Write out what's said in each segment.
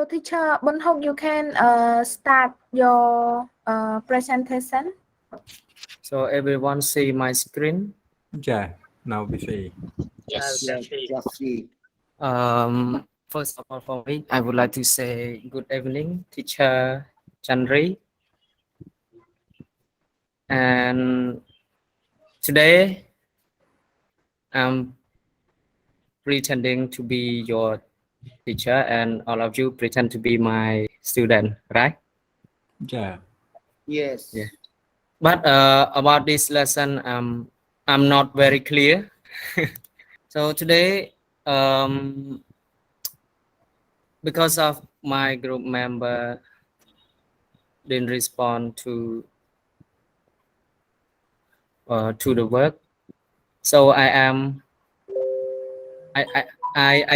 teacher Bonhook, you can start your presentation. So everyone see my screen. Yeah, now we see. Yes. First of all, for me, I would like to say good evening, teacher Chandri. And today, I'm pretending to be your teacher, and all of you pretend to be my student, right? Yeah. Yes. Yeah. But about this lesson, I'm not very clear. So today, because of my group member didn't respond to the work, so I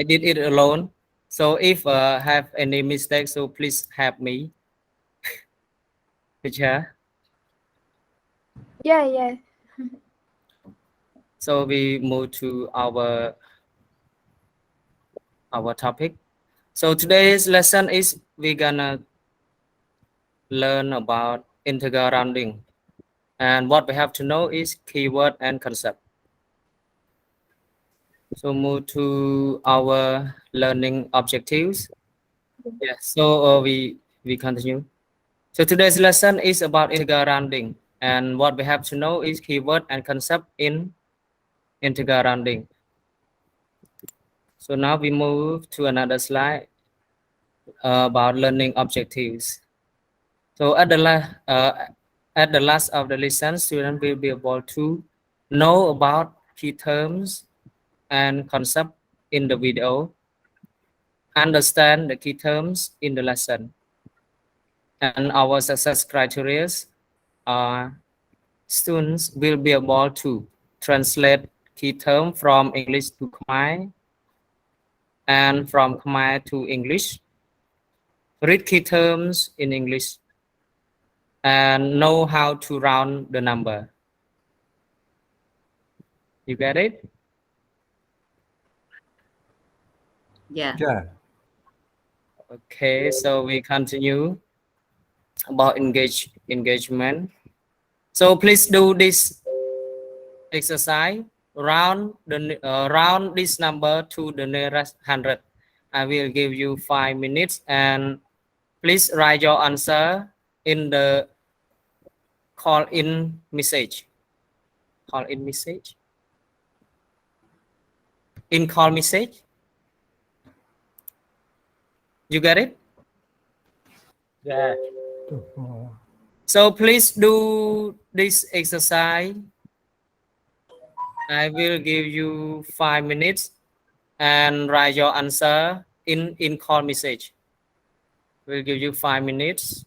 did it alone. So if have any mistakes, so please help me, teacher. Yeah. So we move to our topic. So today's lesson is we're gonna learn about integer rounding, and what we have to know is keyword and concept. So move to our learning objectives. Yeah, so we continue. So today's lesson is about integer rounding, and what we have to know is keyword and concept in integer rounding. So now we move to another slide about learning objectives. So at the last of the lesson, students will be able to know about key terms and concept in the video, understand the key terms in the lesson, and our success criteria are students will be able to translate key term from English to Khmer and from Khmer to English, read key terms in English, and know how to round the number. You get it? Yeah. Yeah. Okay, so we continue about engagement. So please do this exercise. Round this number to the nearest 100. I will give you 5 minutes, and please write your answer in the call in message. Call in message. In call message. You get it? Yeah. So please do this exercise. I will give you 5 minutes and write your answer in call message. We'll give you 5 minutes.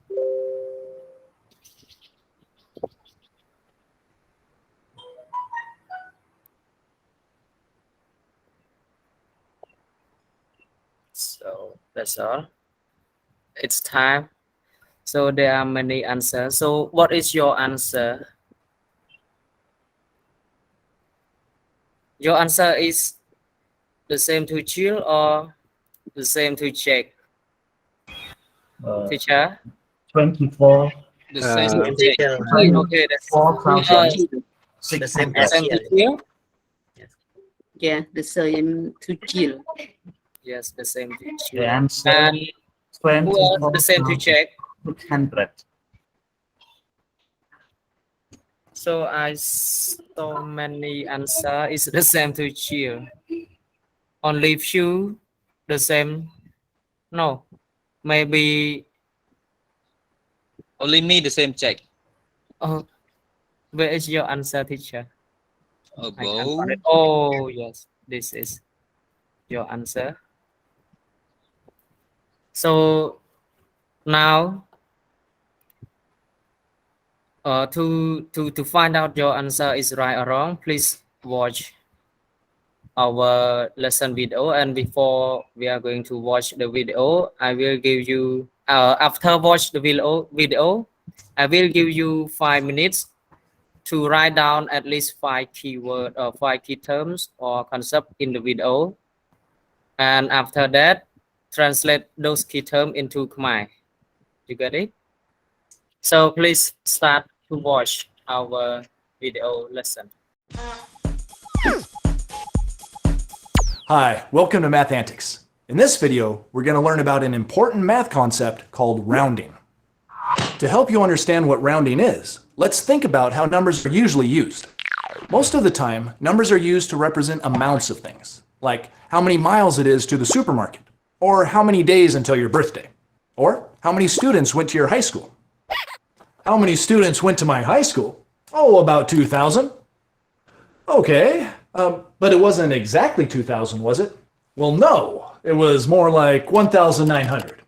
So that's all. It's time. So there are many answers. So what is your answer? Your answer is the same to chill or the same to check? Teacher? 24. The same Uh, to check. Okay, that's 4,600. The same same to chill? Yeah, the same to chill. Yes, the same to The chill. answer And who else the same to check? 600. So I so many answer is the same to chill. Only few the same. No, maybe. Only me the same check. Oh, where is your answer, teacher? I can't Above. find it. Oh yes, this is your answer. So now, to find out your answer is right or wrong, please watch our lesson video. And before we are going to watch the video, I will give you after watch the video, I will give you 5 minutes to write down at least 5 keyword or 5 key terms or concept in the video. And after that, translate those key terms into Khmer. You get it? So please start to watch our video lesson. Hi, welcome to Math Antics. In this video, we're going to learn about an important math concept called rounding. To help you understand what rounding is, let's think about how numbers are usually used. Most of the time, numbers are used to represent amounts of things, like how many miles it is to the supermarket, or how many days until your birthday, or how many students went to your high school. How many students went to my high school? Oh, about 2,000. Okay, but it wasn't exactly 2,000, was it? Well, no, it was more like 1,900.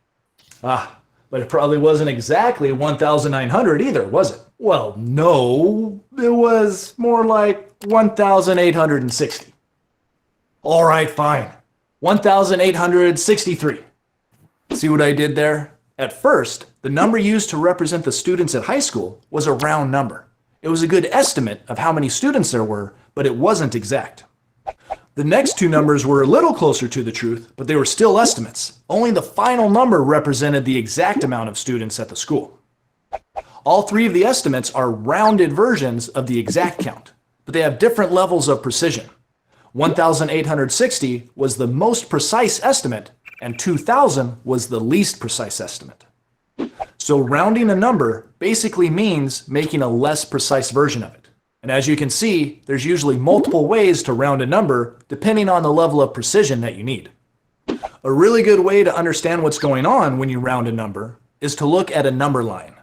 But it probably wasn't exactly 1,900 either, was it? Well, no, it was more like 1,860. All right, fine. 1,863. See what I did there? At first, the number used to represent the students at high school was a round number. It was a good estimate of how many students there were, but it wasn't exact. The next two numbers were a little closer to the truth, but they were still estimates. Only the final number represented the exact amount of students at the school. All three of the estimates are rounded versions of the exact count, but they have different levels of precision. 1,860 was the most precise estimate, and 2,000 was the least precise estimate. So rounding a number basically means making a less precise version of it. And as you can see, there's usually multiple ways to round a number depending on the level of precision that you need. A really good way to understand what's going on when you round a number is to look at a number line.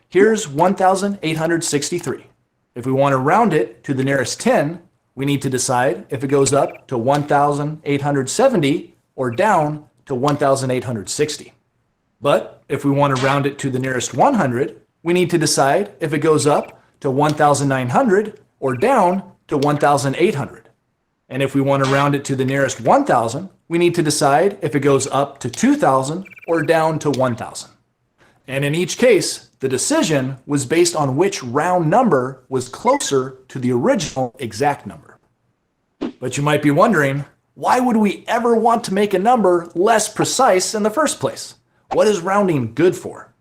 Here's 1,863. If we want to round it to the nearest 10, we need to decide if it goes up to 1,870 or down to 1,860. But if we want to round it to the nearest 100, we need to decide if it goes up to 1,900 or down to 1,800. And if we want to round it to the nearest 1,000, we need to decide if it goes up to 2,000 or down to 1,000. And in each case, the decision was based on which round number was closer to the original exact number. But you might be wondering, why would we ever want to make a number less precise in the first place? What is rounding good for?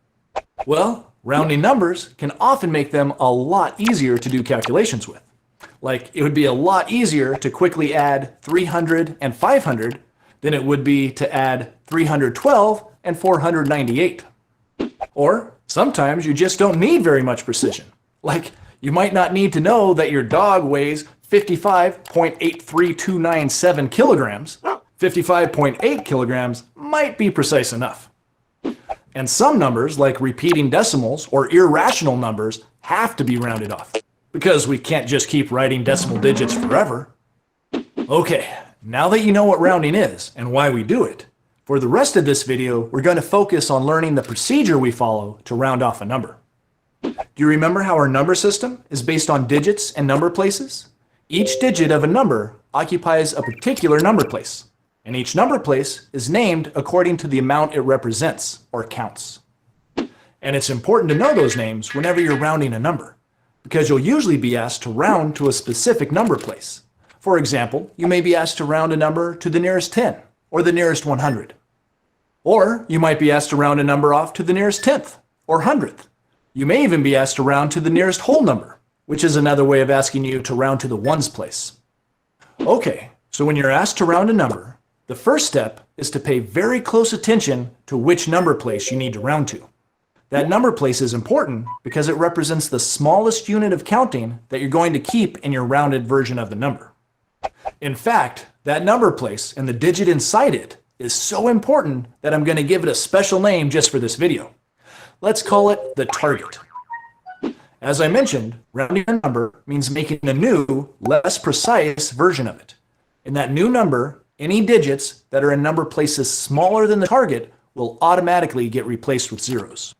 Well, rounding numbers can often make them a lot easier to do calculations with. Like, it would be a lot easier to quickly add 300 and 500 than it would be to add 312 and 498. Or sometimes you just don't need very much precision. Like, you might not need to know that your dog weighs 55.83297 kilograms. 55.8 kilograms might be precise enough. And some numbers, like repeating decimals or irrational numbers, have to be rounded off, because we can't just keep writing decimal digits forever. Okay, now that you know what rounding is and why we do it, for the rest of this video, we're going to focus on learning the procedure we follow to round off a number. Do you remember how our number system is based on digits and number places? Each digit of a number occupies a particular number place, and each number place is named according to the amount it represents or counts. And it's important to know those names whenever you're rounding a number, because you'll usually be asked to round to a specific number place. For example, you may be asked to round a number to the nearest 10 or the nearest 100. Or you might be asked to round a number off to the nearest 10th or 100th. You may even be asked to round to the nearest whole number, which is another way of asking you to round to the ones place. Okay, so when you're asked to round a number, the first step is to pay very close attention to which number place you need to round to. That number place is important because it represents the smallest unit of counting that you're going to keep in your rounded version of the number. In fact, that number place and the digit inside it is so important that I'm going to give it a special name just for this video. Let's call it the target. As I mentioned, rounding a number means making a new, less precise version of it. In that new number, any digits that are in number places smaller than the target will automatically get replaced with zeros.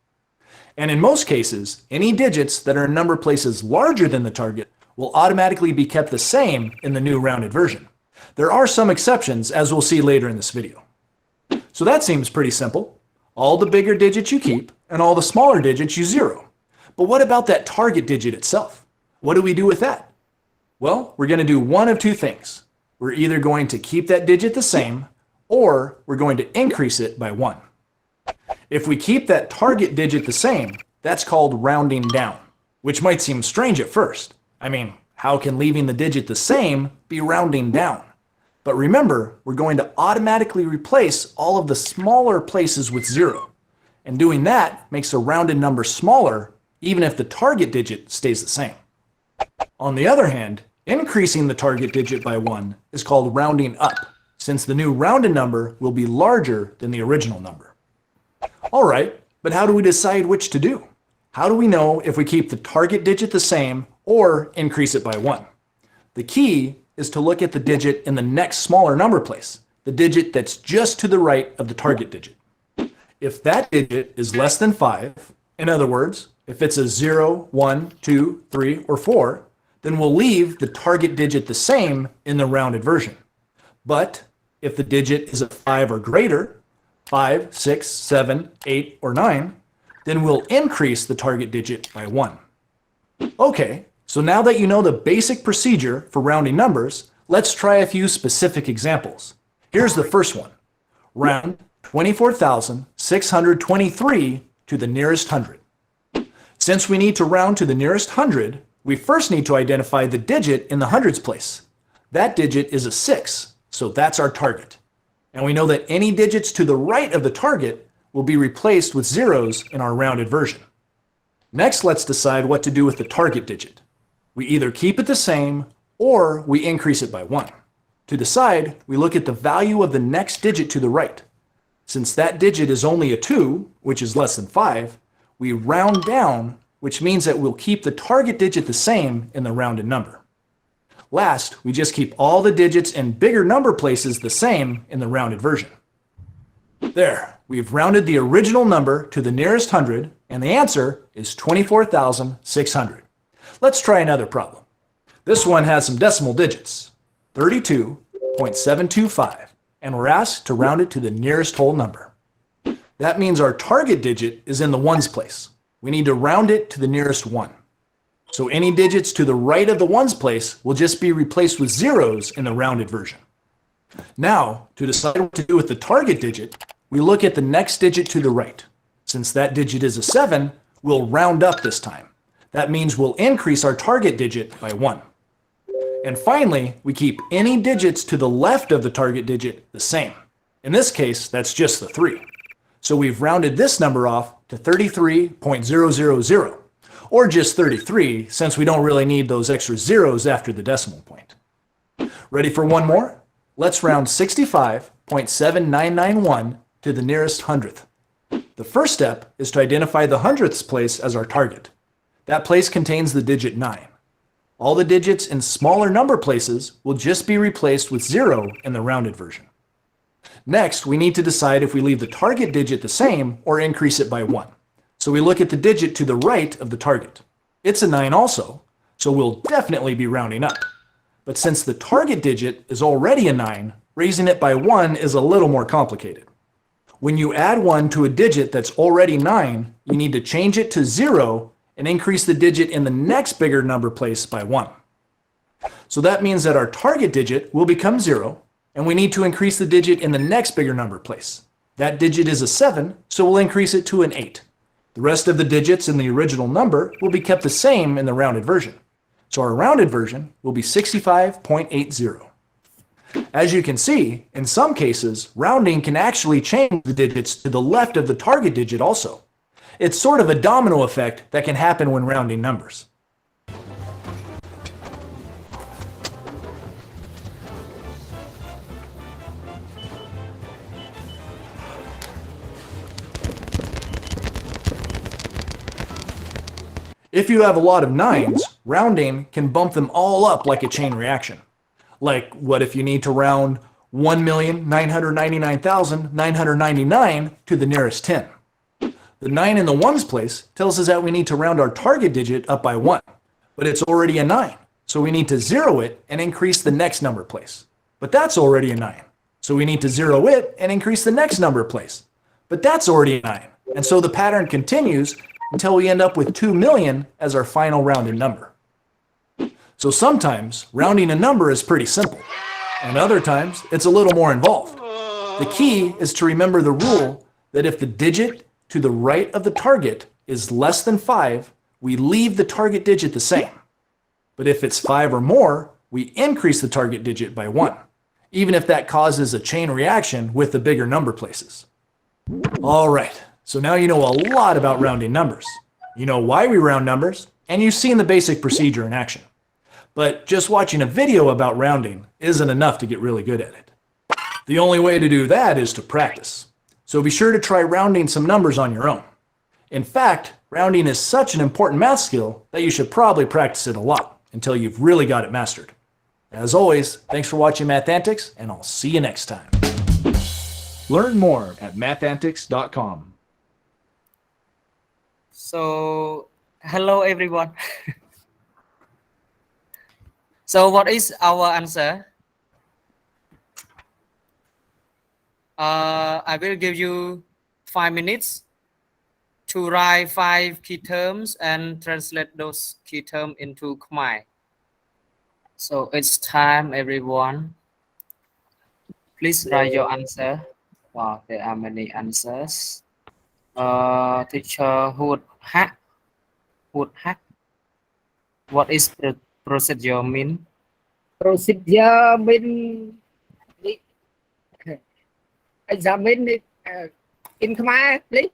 And in most cases, any digits that are in number places larger than the target will automatically be kept the same in the new rounded version. There are some exceptions, as we'll see later in this video. So that seems pretty simple. All the bigger digits you keep, and all the smaller digits you zero. But what about that target digit itself? What do we do with that? Well, we're going to do one of two things. We're either going to keep that digit the same, or we're going to increase it by 1. If we keep that target digit the same, that's called rounding down, which might seem strange at first. I mean, how can leaving the digit the same be rounding down? But remember, we're going to automatically replace all of the smaller places with 0. And doing that makes a rounded number smaller, even if the target digit stays the same. On the other hand, increasing the target digit by 1 is called rounding up, since the new rounded number will be larger than the original number. All right, but how do we decide which to do? How do we know if we keep the target digit the same or increase it by 1? The key is to look at the digit in the next smaller number place, the digit that's just to the right of the target digit. If that digit is less than 5, in other words, if it's a 0, 1, 2, 3, or 4, then we'll leave the target digit the same in the rounded version. But if the digit is a 5 or greater, 5, 6, 7, 8, or 9, then we'll increase the target digit by 1. Okay, so now that you know the basic procedure for rounding numbers, let's try a few specific examples. Here's the first one. Round 24,623 to the nearest hundred. Since we need to round to the nearest hundred, we first need to identify the digit in the hundreds place. That digit is a 6, so that's our target. And we know that any digits to the right of the target will be replaced with zeros in our rounded version. Next, let's decide what to do with the target digit. We either keep it the same or we increase it by 1. To decide, we look at the value of the next digit to the right. Since that digit is only a 2, which is less than 5, we round down, which means that we'll keep the target digit the same in the rounded number. Last, we just keep all the digits in bigger number places the same in the rounded version. There, we've rounded the original number to the nearest hundred, and the answer is 24,600. Let's try another problem. This one has some decimal digits, 32.725, and we're asked to round it to the nearest whole number. That means our target digit is in the ones place. We need to round it to the nearest 1. So any digits to the right of the ones place will just be replaced with zeros in the rounded version. Now, to decide what to do with the target digit, we look at the next digit to the right. Since that digit is a 7, we'll round up this time. That means we'll increase our target digit by 1. And finally, we keep any digits to the left of the target digit the same. In this case, that's just the 3. So we've rounded this number off to 33.000, or just 33, since we don't really need those extra zeros after the decimal point. Ready for one more? Let's round 65.7991 to the nearest hundredth. The first step is to identify the hundredths place as our target. That place contains the digit 9. All the digits in smaller number places will just be replaced with 0 in the rounded version. Next, we need to decide if we leave the target digit the same or increase it by 1. So we look at the digit to the right of the target. It's a 9 also, so we'll definitely be rounding up. But since the target digit is already a 9, raising it by 1 is a little more complicated. When you add 1 to a digit that's already 9, you need to change it to 0 and increase the digit in the next bigger number place by 1. So that means that our target digit will become 0, and we need to increase the digit in the next bigger number place. That digit is a 7, so we'll increase it to an 8. The rest of the digits in the original number will be kept the same in the rounded version. So our rounded version will be 65.80. As you can see, in some cases, rounding can actually change the digits to the left of the target digit also. It's sort of a domino effect that can happen when rounding numbers. If you have a lot of 9s, rounding can bump them all up like a chain reaction. Like, what if you need to round 1,999,999 to the nearest 10? The 9 in the ones place tells us that we need to round our target digit up by 1, but it's already a 9, so we need to 0 it and increase the next number place. But that's already a 9, so we need to 0 it and increase the next number place. But that's already a 9, and so the pattern continues until we end up with 2 million as our final rounded number. So sometimes rounding a number is pretty simple, and other times it's a little more involved. The key is to remember the rule that if the digit to the right of the target is less than 5, we leave the target digit the same. But if it's 5 or more, we increase the target digit by 1, even if that causes a chain reaction with the bigger number places. All right, so now you know a lot about rounding numbers. You know why we round numbers, and you've seen the basic procedure in action. But just watching a video about rounding isn't enough to get really good at it. The only way to do that is to practice. So be sure to try rounding some numbers on your own. In fact, rounding is such an important math skill that you should probably practice it a lot until you've really got it mastered. As always, thanks for watching Math Antics, and I'll see you next time. Learn more at mathantics.com. So, hello everyone. So, what is our answer? I will give you 5 minutes to write 5 key terms and translate those key terms into Khmer. So it's time, everyone. Please write your answer. Wow, there are many answers. Teacher Hood Hack. What is procedure mean? Procedure mean examine it in Khmer, please.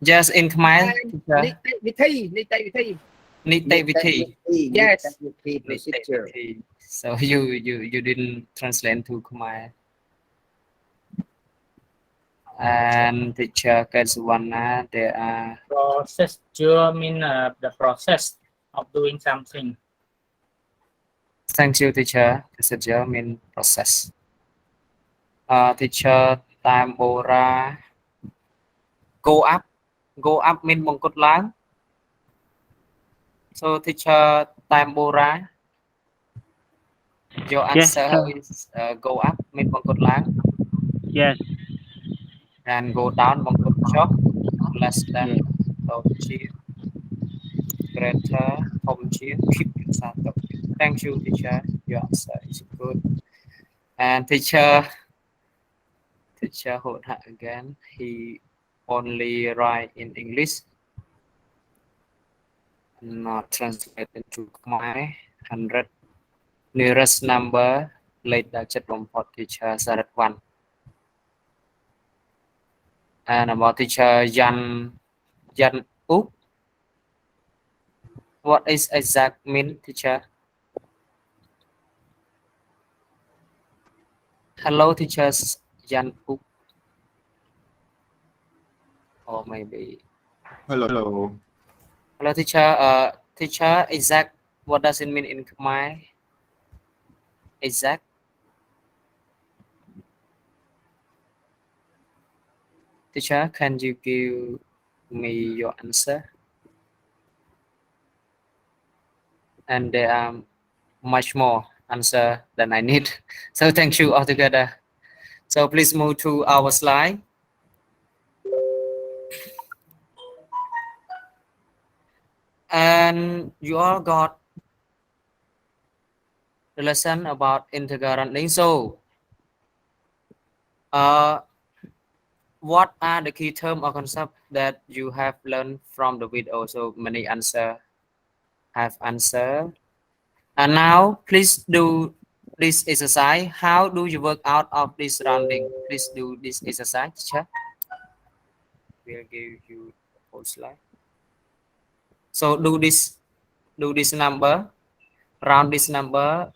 Just in Khmer, teacher. Nitay Yes. Procedure. So you didn't translate to Khmer. And teacher Kazuana, there are Procedure mean the process of doing something. thank you, teacher. Procedure mean process. Teacher Tambora, go up. Go up mean mongkut lang. So teacher Tambora, your Yes, answer sir. is go up mean mongkut lang. Yes. And go down mongkut chok, less than chia, greater chia, keep yourself up. Thank you, teacher. Your answer is good. And teacher Hotha again, he only write in English, not translate into Khmer. 100 nearest number later chat from teacher Saratwan. And about teacher Yan Uk. What is exact mean, teacher? Hello, teachers Yan Uk. Or maybe. Hello. Hello, teacher. Teacher, exact. What does it mean in Khmer? Exact. Teacher, can you give me your answer? And there are much more answer than I need. So thank you all together. So please move to our slide. And you all got the lesson about integer rounding. So what are the key terms or concepts that you have learned from the video? So many answer have answered. And now please do this exercise. How do you work out of this rounding? Please do this exercise, teacher. We'll give you the whole slide. So do this number, round this number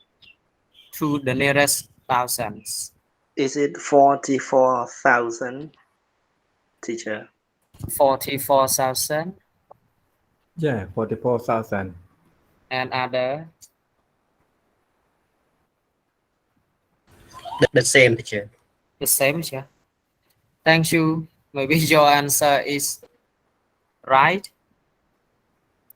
to the nearest thousands. Is it 44,000, teacher? 44,000 Yeah, 44,000. and other. The same, teacher. The same, teacher. Thank you. Maybe your answer is right.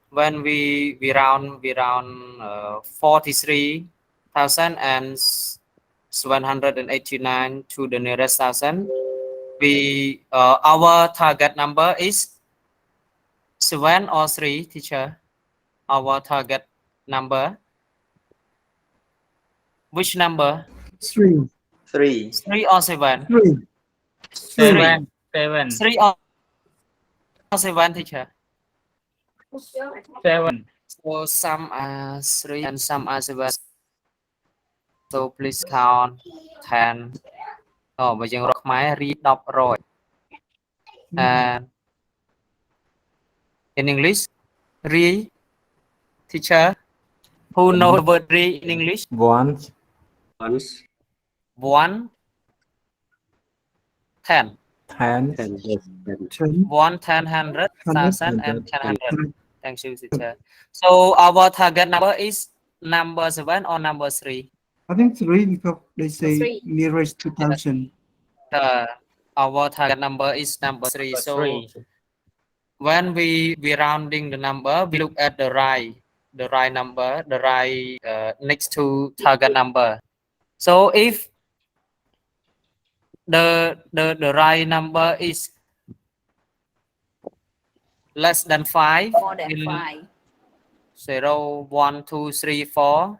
When we round 43,789 to the nearest thousand, our target number is 7 or 3, teacher. Our target number. Which number? 3. 3 or 7? Seven. Seven. 3 or 7 teacher. 7. So some are 3 and some are 7. So please count 10. Oh, bây giờ rock máy read đọc rồi. And in English, read teacher. Who know the word read in English? Once. 1, 10. 10. 1, 10, 100, 1,000, and 10,000. Thank you, teacher. So our target number is number 7 or number 3? I think 3 because they say nearest 2000. Our target number is number 3. So 3. when we rounding the number, we look at the right number, the right next to target number. So if the right number is less than 5, More than in 5. 0, 1, 2, 3, 4,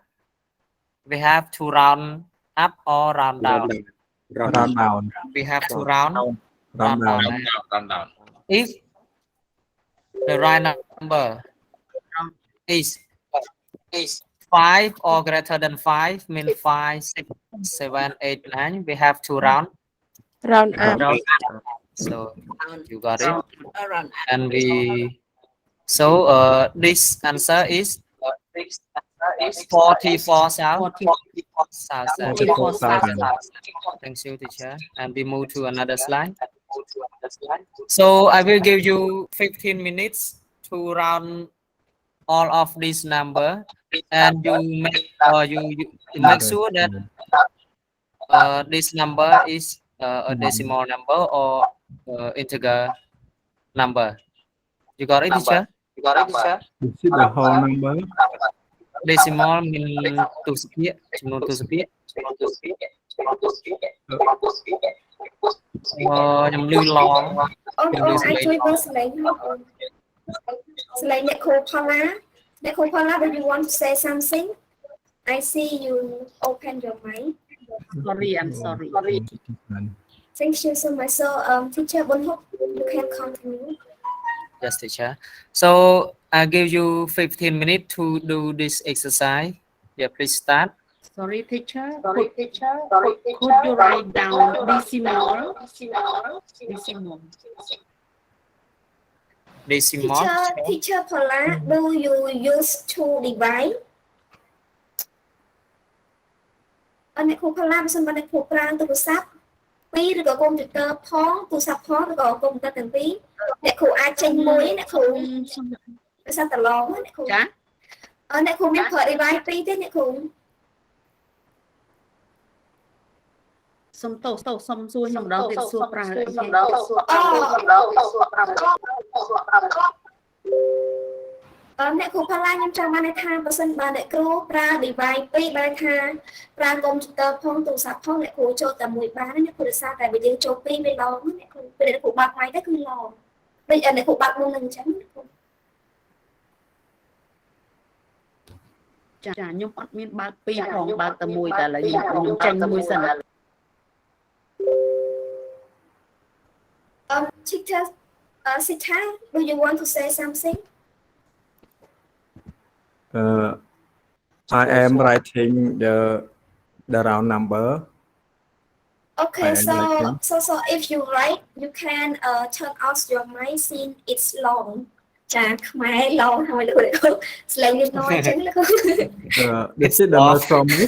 we have to round up or round down. Round down. We have to round Round down. down. If the right number is 5 or greater than 5, means 5, 6, 7, 8, 9, we have to round. Round up. So you got it. Around. And so this answer is 44,000. 44,000. Thank you, teacher. And we move to another slide. So I will give you 15 minutes to round all of these number, and you make sure that this number is a decimal number or integer number. You got it, teacher? This is the whole number. Decimal mean tu sepiak, jumlah tu sepiak. Nhầm lưu long. Ôi, ai chui vô slide Slide Nicola, do you want to say something? I see you open your mic. Sorry, I'm sorry. Thank you so much. So, teacher Bonhook, you can continue. Yes, teacher. So I give you 15 minutes to do this exercise. Yeah, please start. Sorry, teacher. Could you write down decimal? Decimal. Teacher Paula, do you use to divide? Anh cô Paula, xin bạn cô Pran tôi sắp. Ví được computer phóng, tôi sắp phóng được computer từng ví. Để cô ai tranh mối, để cô sao tờ lóng, để cô. Để cô biết khởi divide ví thế, để cô. Xong xuôi xong đó việc xua pra. Nè cô Pala nhưng trong ban tha person ban nè cô pra divide pi ban tha pra computer phong tụ sắp phong nè cô cho tầm 13 nè cô được sao tại vì tiếng cho pi bên đó nè cô bây giờ cô bật máy tới cứ lò bây giờ nè cô bật luôn lần chấm Chả nhung bắt miên ba pi phong ba tầm mùi cả là nhung tranh mùi sần. Teacher, Sita, do you want to say something? I am writing the round number. Okay, so if you write, you can turn off your mic since it's long. Chà, máy long thôi được không? Lấy như nói chứ là không. This is the most from me.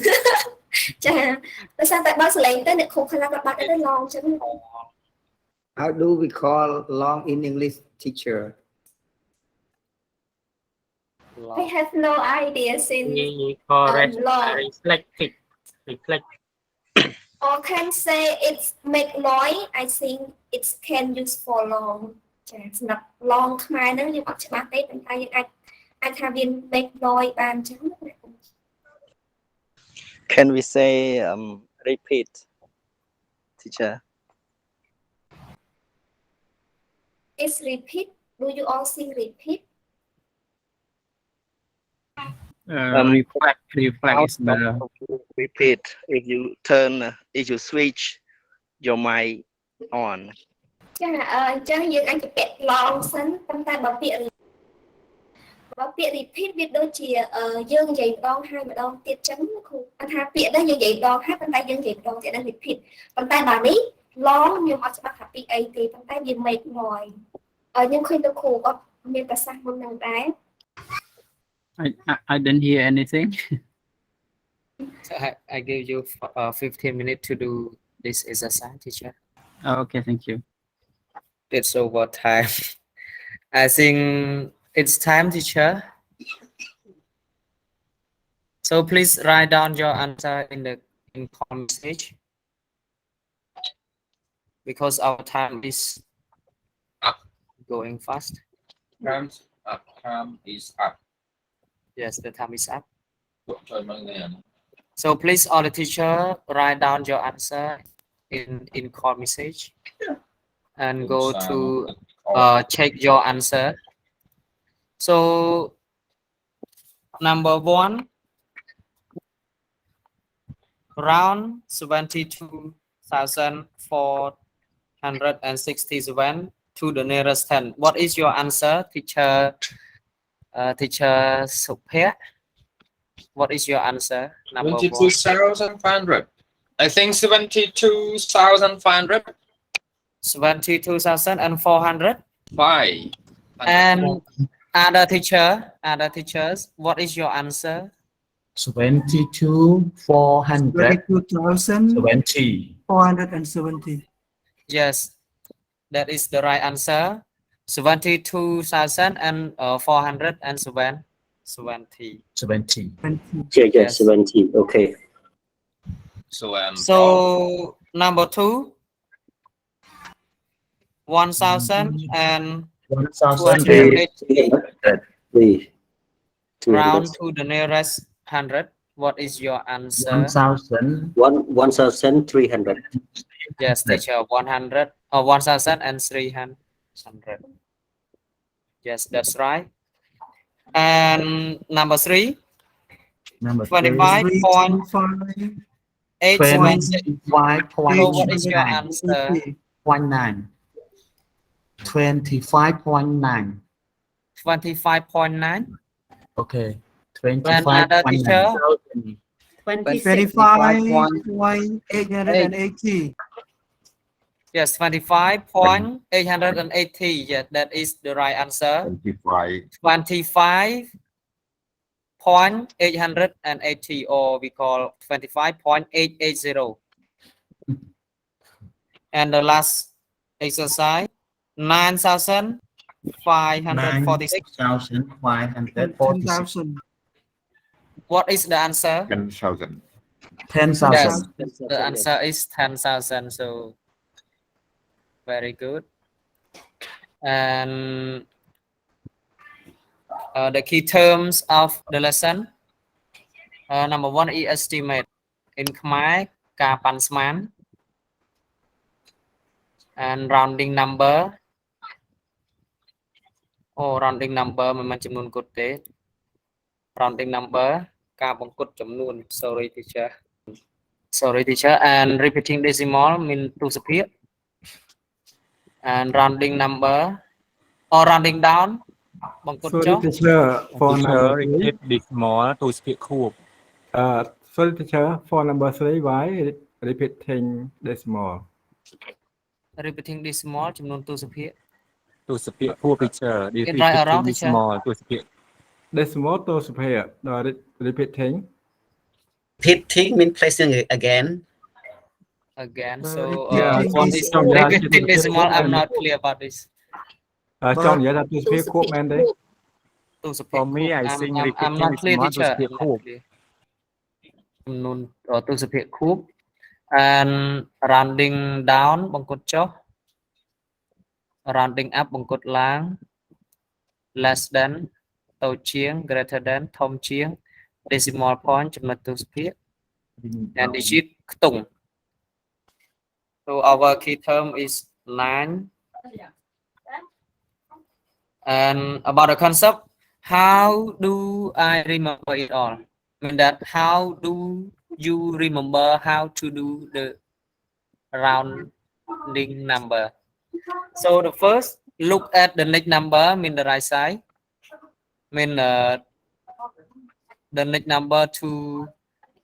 Chà, tại sao tại bác lấy tới được không phải là các bạn đã long chứ? How do we call long in English, teacher? I have no idea since We correct. long. Reflect. Or can say it's make noise. I think it can use for long. It's not long khai nữa nhưng mà chỉ bán tết bên tay anh have been make noise ban chứ. Can we say repeat, teacher? It's repeat. Do you all sing repeat? Reflect is better. Repeat. If you switch your mic on ចាអញ្ចឹងយើងអាចពាក្យ long សិនប៉ុន្តែបើពាក្យ repeat វាដូចជាយើងនិយាយម្ដងហើយម្ដងទៀតចឹងគ្រូថាពាក្យនេះយើងនិយាយម្ដងហើយប៉ុន្តែយើងនិយាយម្ដងទៀតដល់ repeat ប៉ុន្តែបើនេះ long ខ្ញុំអត់ច្បាស់ថាពាក្យអីទេប៉ុន្តែវា make noise ខ្ញុំឃើញលោកគ្រូអត់មានប្រសាសន៍មុននឹងដែរ I didn't hear anything. I give you 15 minutes to do this exercise, teacher. Okay, thank you. It's over time. I think it's time, teacher. So please write down your answer in the comment message because our time is going fast. Time's up. Time is up. Yes, the time is up. So please, all the teacher, write down your answer in call message and go to check your answer. So number 1, round 72,467 to the nearest 10. What is your answer, teacher? Teacher Sophia? What is your answer? Number 1. 22,500. I think 72,500. 72,400. 5. And other teachers, what is your answer? 22,400. 22,470. 20. Yes, that is the right answer. 72,470. 70. Yeah, 70. Okay. So number 2, 1,280 round to the nearest 100. What is your answer? 1,300. Yes, teacher. 100 or 1,300. Yes, that's right. And number 3, 25.876. So what is your answer? 25.9. 25.9. 25.9. Okay. And other teacher? 25.880. Yes, 25.880. Yes, that is the right answer. 25.880, or we call 25.880. And the last exercise, 9,546. 9,546. What is the answer? 10,000. 10,000. Yes, the answer is 10,000. So very good. And the key terms of the lesson. Number 1 is estimate. In Khmer, Ka Pan Sman. And rounding number. Oh, rounding number មិនមែនចំនួនគត់ទេ rounding number ការបង្គុតចំនួន sorry teacher and repeating decimal មានទស្សភាគ and rounding number or rounding down បង្គុតចុះ Sorry teacher for number 3. Repeat decimal ទស្សភាគខួប Sorry teacher for number 3 why repeating decimal? repeating decimal ចំនួនទស្សភាគ ទស្សភាគខួប teacher. right around teacher. decimal ទស្សភាគ decimal ទស្សភាគ repeating Repeating means placing again. So yeah, what is repeating decimal? I'm not clear about this. ចង់និយាយថាទស្សភាគខួបមែនទេ For me, I think I'm not clear, repeating teacher. decimal ទស្សភាគខួប ចំនួនទស្សភាគខួប and rounding down បង្គុតចុះ rounding up បង្គុតឡើង less than តូចជាង greater than ធំជាង decimal point ចំណុចទស្សភាគ and digit ខ្ទង់ so our key term is 9 and about the concept, how do I remember it all? I mean that how do you remember how to do the round rounding number. So the first, look at the next number, mean the right side, mean the next number to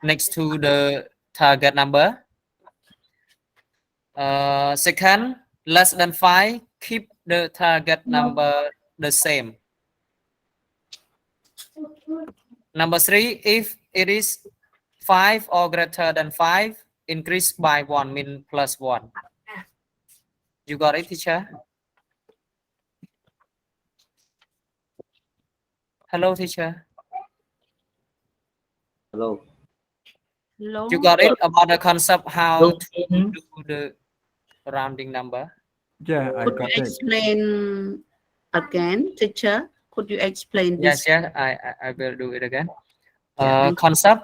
next to the target number. Second, less than 5, keep the target number the same. Number 3, if it is 5 or greater than 5, increase by 1, mean plus 1. You got it, teacher? Hello, teacher. Hello. You got it about the concept how to do the rounding number? Yeah, I Could got you it. explain again, teacher? Could you explain this? Yes, I will do it again. Yeah, thank you. Concept,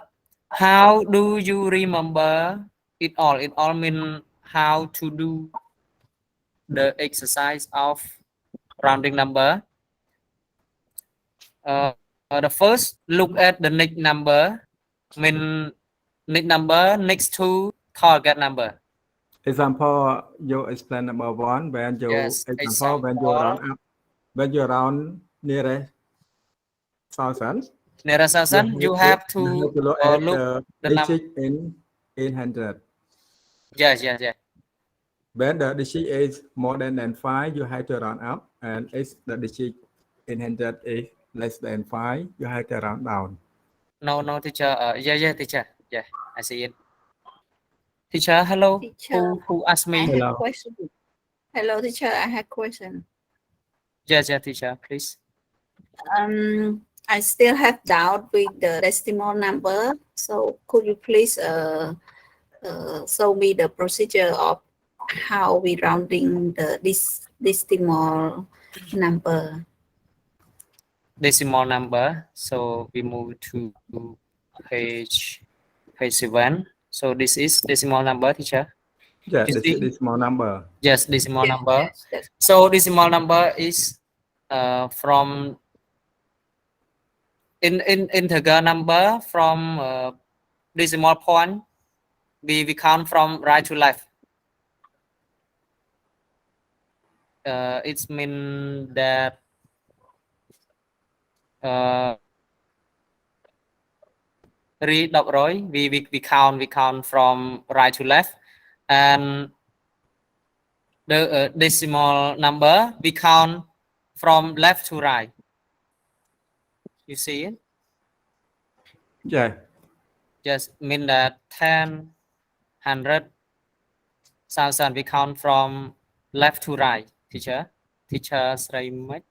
how do you remember it all? It all mean how to do the exercise of rounding number. The first, look at the next number, mean next number next to target number. Example, you explain number 1 when you Yes, example when you round up, when you round nearest 1,000. Near thousand, you have to look at look the the number. digit in hundred. Yes. When the digit is more than 5, you have to round up, and if the digit in hundred is less than 5, you have to round down. No, teacher. Yeah, teacher. Yeah, I see it. Teacher, hello. Teacher, Who asked I me? have question. Hello, teacher. I have question. Yes, teacher, please. I still have doubt with the decimal number. So could you please show me the procedure of how we rounding this decimal number? Decimal number. So we move to page 7. So this is decimal number, teacher. Yeah, You this see? is decimal number. Yes, decimal number. Yes. So decimal number is from in integer number from decimal point. We count from right to left. It's mean that read đọc rồi. We count from right to left, and the decimal number we count from left to right. You see it? Yeah. Just mean that 10, 100, 1,000 we count from left to right. Teacher say much.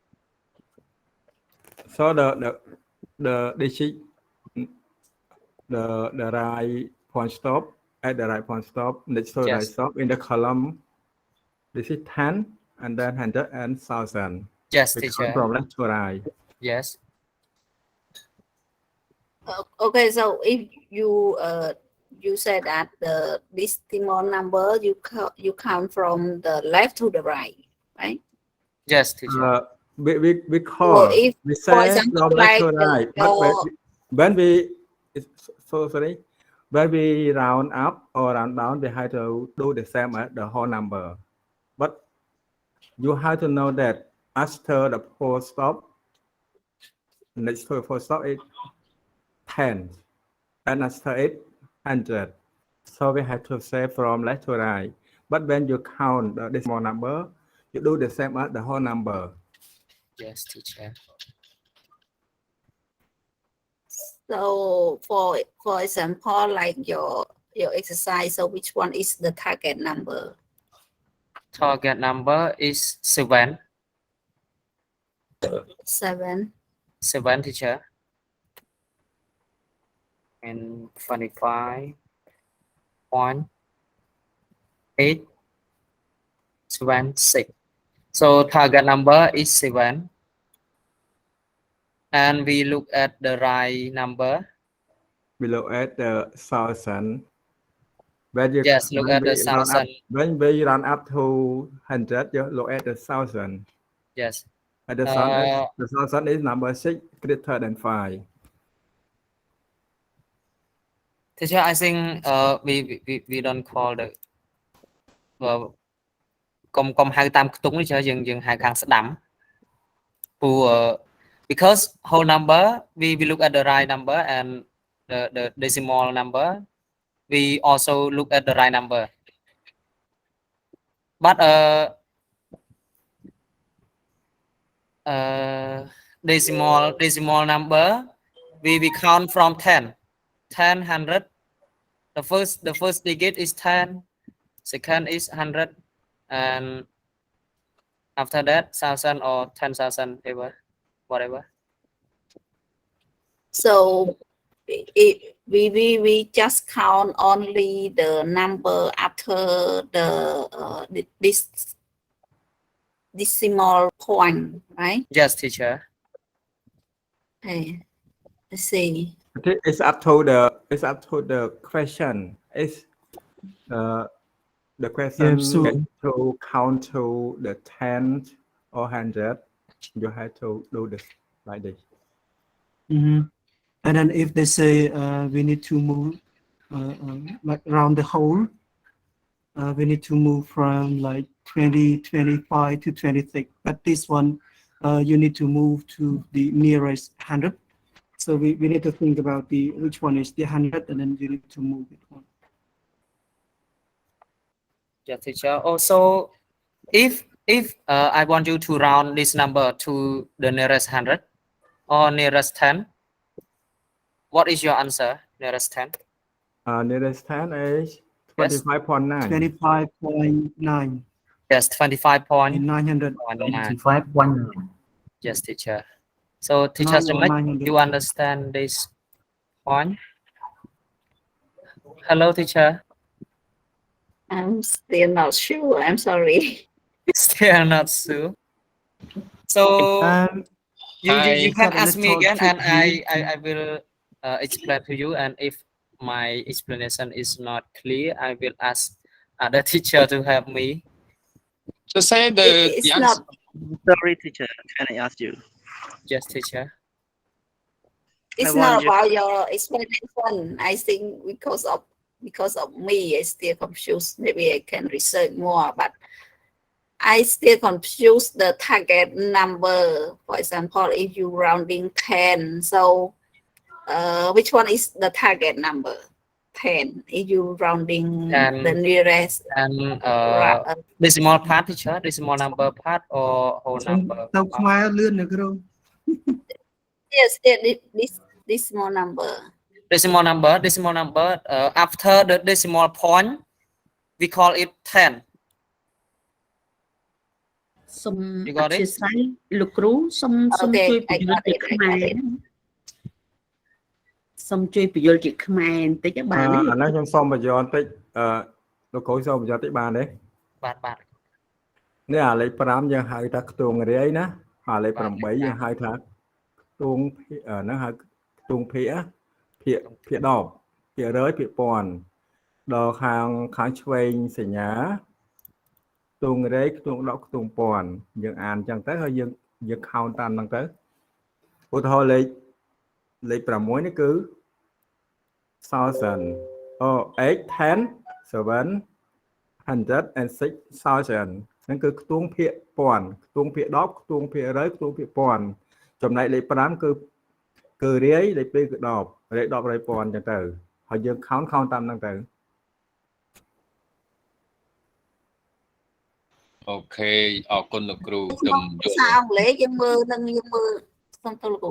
So the digit, the right point stop at the right point stop next to the right Yes. stop in the column. This is 10 and then 100 and 1,000. Yes, We count teacher. from left to right. Yes. Okay, so if you said that the decimal number you count from the left to the right, right? Yes, teacher. We call, Or if, we for say example, from left to like right. But when we, sorry, when we round up or round down, we have to do the same as the whole number. But you have to know that after the full stop, next to the full stop is 10, and after it 100. So we have to say from left to right. But when you count the decimal number, you do the same as the whole number. Yes, teacher. So for example, like your exercise, so which one is the target number? Target number is 7. 7. 7, teacher. And 25.876. So target number is 7. And we look at the right number. We look at the 1,000. When you, Yes, look at the 1,000. When we run up to 100, you look at the 1,000. Yes. And the 1,000 is number 6 greater than 5. Teacher, I think we don't call the កុំហៅតាមខ្ទង់នេះចុះយើងហៅខាងស្ដាំព្រោះ because whole number we look at the right number and the decimal number we also look at the right number but decimal number we count from 10 100 the first digit is 10 second is 100 and after that 1000 or 10,000 whatever So we just count only the number after the this decimal point, right? yes teacher Okay. Let's see. It's up to the question. It's the question get to count to the 10th or 100. You have to do this like this. And then if they say we need to move like around the whole, we need to move from like 20, 25 to 26. But this one, you need to move to the nearest 100. So we need to think about which one is the 100, and then you need to move it one. yes teacher also if I want you to round this number to the nearest 100 or nearest 10 what is your answer nearest 10 Nearest 10 is 25.9. 25.9. yes 900. 25.9. yes teacher so teacher you understand this point hello teacher I'm still not sure. I'm sorry. still not sure so you can ask me again and I will explain to you and if my explanation is not clear I will ask other teacher to help me So say It's not. Sorry, teacher. Can I ask you? yes teacher It's I not want you- about your explanation. I think because of me, I still confused. Maybe I can research more, but I still confuse the target number. For example, if you rounding 10, so which one is the target number? 10. If you rounding the nearest and decimal part teacher decimal number part or whole number Tao khóa lươn được không? yes, this small number. decimal number after the decimal point we call it 10 សុំ You អ got ធិ it? ស្ឋានលោកគ្រូសុំ Okay, ជួយ I ពន្យល់ got ជា it. I ខ្មែរ got it. សុំជួយពន្យល់ជាខ្មែរបន្តិចបានទេ អានេះខ្ញុំសូមបញ្យល់បន្តិចលោកគ្រូសូមបញ្យល់បន្តិចបានទេ បាទ នេះអាលេខ5យើងហៅថាខ្ទង់រាយណាអាលេខ8យើងហៅថាខ្ទង់ហ្នឹងហៅខ្ទង់ភាគ10ភាគ100ភាគ1000ដល់ខាងឆ្វេងសញ្ញាខ្ទង់រាយខ្ទង់10ខ្ទង់1000យើងអានអញ្ចឹងទៅហើយយើង count តាមហ្នឹងទៅឧទាហរណ៍លេខ6នេះគឺ thousand or 8 10 7 100 and 6,000 ហ្នឹងគឺខ្ទង់ភាគ1000ខ្ទង់ភាគ10ខ្ទង់ភាគ100ខ្ទង់ភាគ1000ចំណែកលេខ5គឺរាយលេខ2គឺ10រាយ10រាយ1000អញ្ចឹងទៅហើយយើង count តាមហ្នឹងទៅ អូខេអរគុណលោកគ្រូខ្ញុំយ ភា ល់ សាអង់គ្លេសយើងមើលនឹងយើងមើលសុំទោសលោកគ្រូ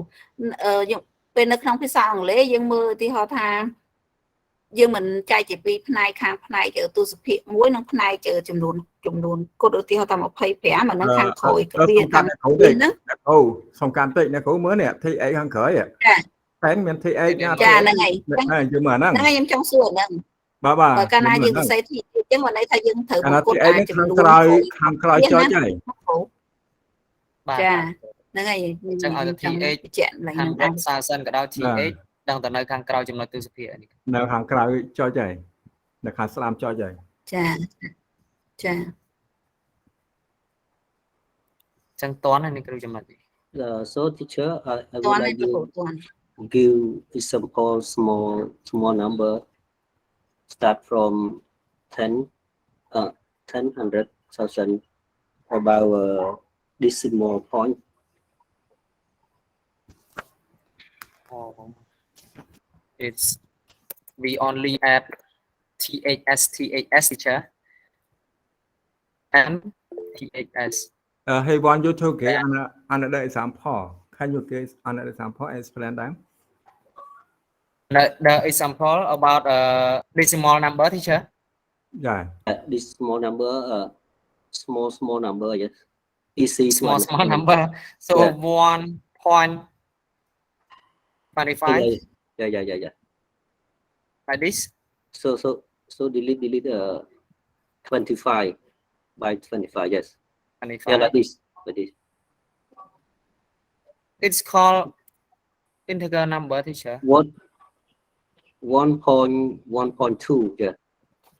យើងពេលនៅក្នុងភាសាអង់គ្លេសយើងមើលឧទាហរណ៍ថាយើងមិនចែកជាពីរផ្នែកខាងផ្នែកទស្សភាគមួយនិងផ្នែកចំនួនគត់ឧទាហរណ៍ថា25អានឹងខាងក្រោយគ្រាខាងហ្នឹងអូសំខាន់តិចអ្នកគ្រូមើលនេះ TX ខាងក្រោយតែមាន TX ចាហ្នឹងហើយ យើងមើលហ្នឹង ខ្ញុំចង់សួរហ្នឹង បាទ បើកាលណាយើងសរសេរទីអញ្ចឹងមិនន័យថាយើងត្រូវបង្គុតអាចំនួនខាងក្រោយចុចហើយ បាទ ចាហ្នឹងហើយ អញ្ចឹងឲ្យ TH បញ្ជាក់ឡើងហ្នឹងដែរ 100,000ក៏ដោយ TH ដឹងតែនៅខាងក្រៅចំណុចទស្សភាគនេះ នៅខាងក្រៅចុចហើយនៅខាងស្ដាំចុចហើយ ចា ចឹងតន់ហើយនេះគ្រូចំណុចនេះ So teacher, I ត would ន់ like ទៅ you តន់ give example small number start from 10, 100,000 about decimal point. It's we only add THS teacher and THS. He want you to give another example. Can you give another example and explain them? The example about decimal number, teacher. Yeah. This small number, small number, yes. Easy to Small understand. number. So Yeah. 1.25. Yeah. Like this. So delete 25 by 25, yes. 25. Yeah, like this. It's called integer number, teacher. 1.2, yeah.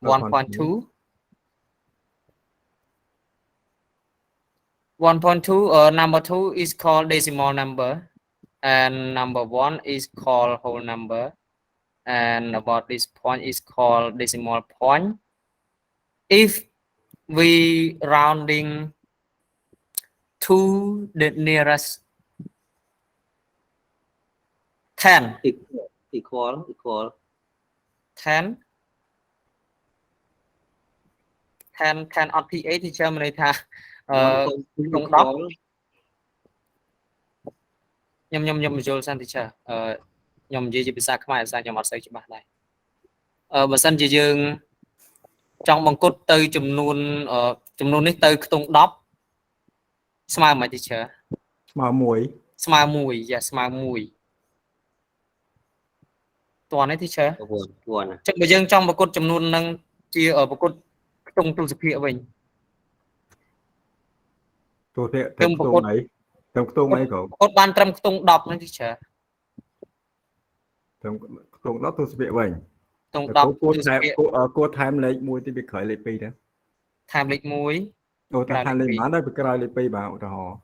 1.2. 1.2 number 2 is called decimal number, and number 1 is called whole number, and about this point is called decimal point. If we rounding to the nearest 10 equal 10 10 on PH thì cho mình thà không đọc nhầm vô sang thì chờ nhầm gì bị xa không ai sang nhầm mặt xây cho bạn này mà sân chỉ dương trong bằng cốt từ chùm nôn ấy từ tung đọc smile mà thì chờ smile mùi toàn ấy thì chờ chắc bây giờ trong bằng cốt chùm nôn nâng chia ở bằng cốt tung tu sự hiện mình tu mấy cậu cốt ban trăm tung đọc nên thì chờ tung đó tu sự hiện mình tung đọc cô time lấy mùi thì bị khởi lấy pi đó time lịch muối time lấy má đó bị cái lấy pi vào cho họ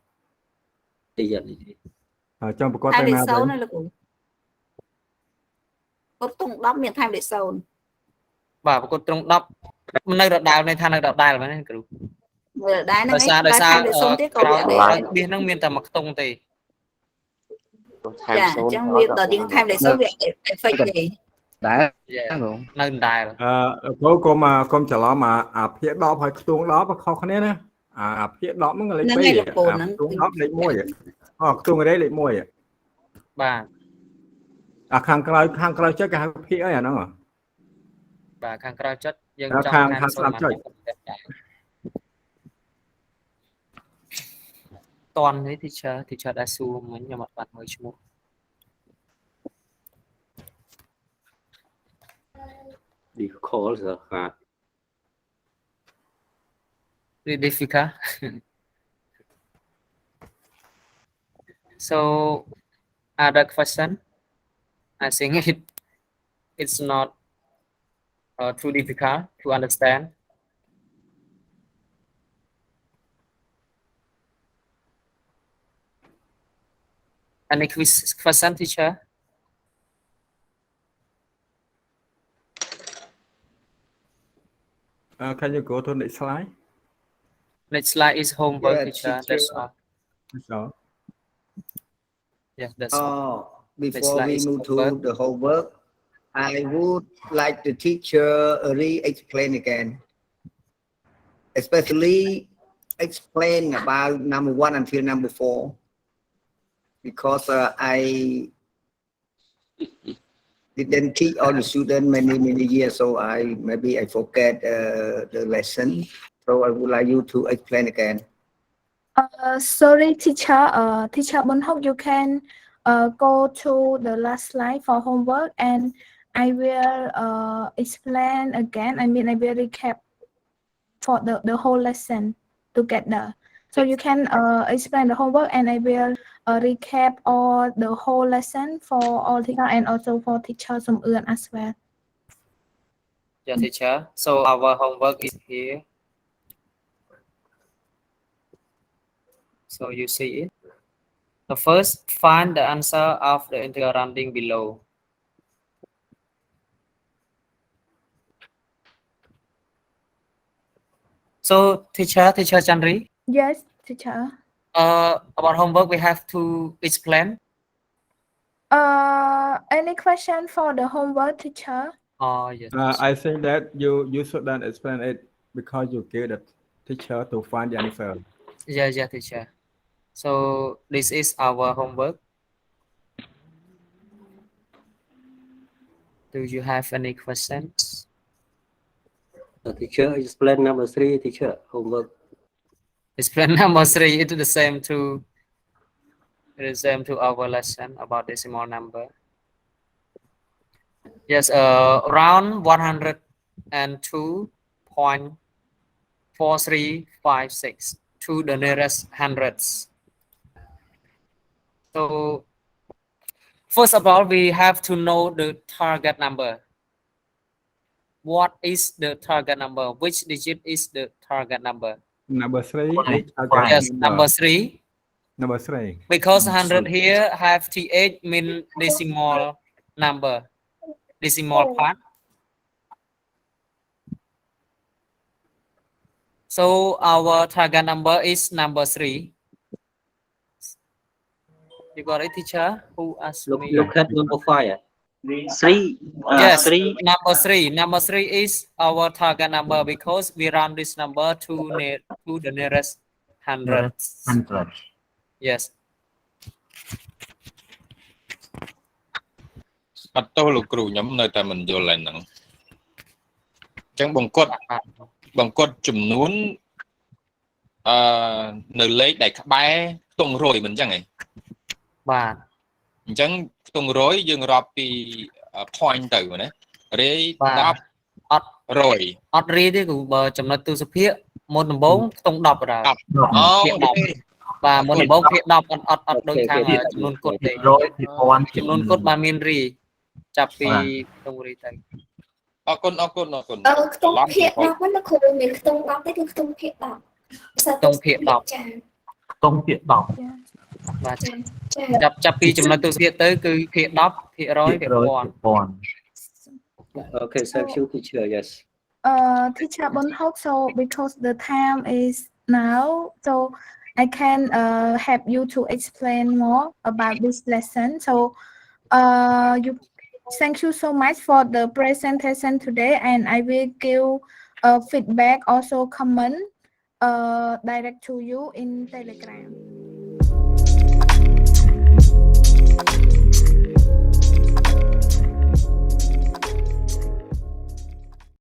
trong một con time tay lịch sâu nào này là cũng có tung đắp miền time lịch sâu và cốt tung đọc nơi đợt đào này than nơi đợt đào là mấy cái người đá nó đời xa biết nó miền tầm mặc tung thì dạ trong việc đợt những time lịch sâu việc để phơi gì đã nơi đài cô mà con trả lo mà phía đó phải tuông đó và kho khné nè phía đó mới lấy pi tuông đó lấy môi tuông ở đây lấy môi bà khang cày chắc cái phía ấy nó bà khang cày chất dân trong khang chất toàn ấy thì chờ đã su mấy nhà mặt bạn mới chú đi khó giờ hả difficult. So other question, I think it's not too difficult to understand. Any question, teacher? Can you go to the next slide? Next slide is homework, Yeah, teacher. That's all. That's all. Yeah, that's all. Before we move to the homework, I would like the teacher re-explain again, especially explain about number 1 until number 4, because I didn't teach all the students many years, so maybe I forget the lesson. So I would like you to explain again. Sorry, teacher. Teacher Bonhok, you can go to the last slide for homework, and I will explain again. I mean, I will recap for the whole lesson together. So you can explain the homework, and I will recap all the whole lesson for all teacher and also for teacher Sum Eun as well. Yeah, teacher. So our homework is here. So you see it. So first, find the answer of the integer rounding below. So teacher Chandri, Yes, teacher. About homework, we have to explain. Any question for the homework, teacher? Yes. I think that you shouldn't explain it because you give the teacher to find the answer. Yeah, teacher. So this is our homework. Do you have any questions? Teacher, explain number 3, teacher, homework. Explain number 3. It is the same to our lesson about decimal number. Yes, round 102.4356 to the nearest hundreds. So first of all, we have to know the target number. What is the target number? Which digit is the target number? Number 3. Yes, number 3. Number 3. Because 100 here have th mean decimal number, decimal part. So our target number is number 3. You got it, teacher? Who asked me? Look at number 5. 3. Yes, 3. number 3. Number 3 is our target number because we round this number to the nearest hundreds. Yes. អត់ទោសលោកគ្រូខ្ញុំនៅតែមិនយល់ឯហ្នឹងអញ្ចឹងបង្កត់ចំនួននៅលេខដែលក្បែរខ្ទង់100មិនអញ្ចឹងហ៎បាទអញ្ចឹងខ្ទង់100យើងរាប់ពី point ទៅណារាយ10 អត់រាយទេគ្រូបើចំណុចទូសភាគមុនដំបូងខ្ទង់10បណ្ដោយភាគ10បាទមុនដំបូងភាគ10អត់ដូចខាងចំនួនគុតទេចំនួនគុតបាទមានរាយចាប់ពីខ្ទង់រាយទៅអរគុណ ខ្ទង់ភាគ10ហ្នឹងលោកគ្រូមានខ្ទង់10ទេគឺខ្ទង់ភាគ10ខ្ទង់ភាគ10ចាខ្ទង់ភាគ10បាទចាប់ពីចំណុចទូសភាគទៅគឺភាគ10ភាគ100ភាគ1000 Okay, thank you, teacher. Yes. Teacher Bonhok, so because the time is now, so I can help you to explain more about this lesson. So thank you so much for the presentation today, and I will give feedback, also comment direct to you in Telegram.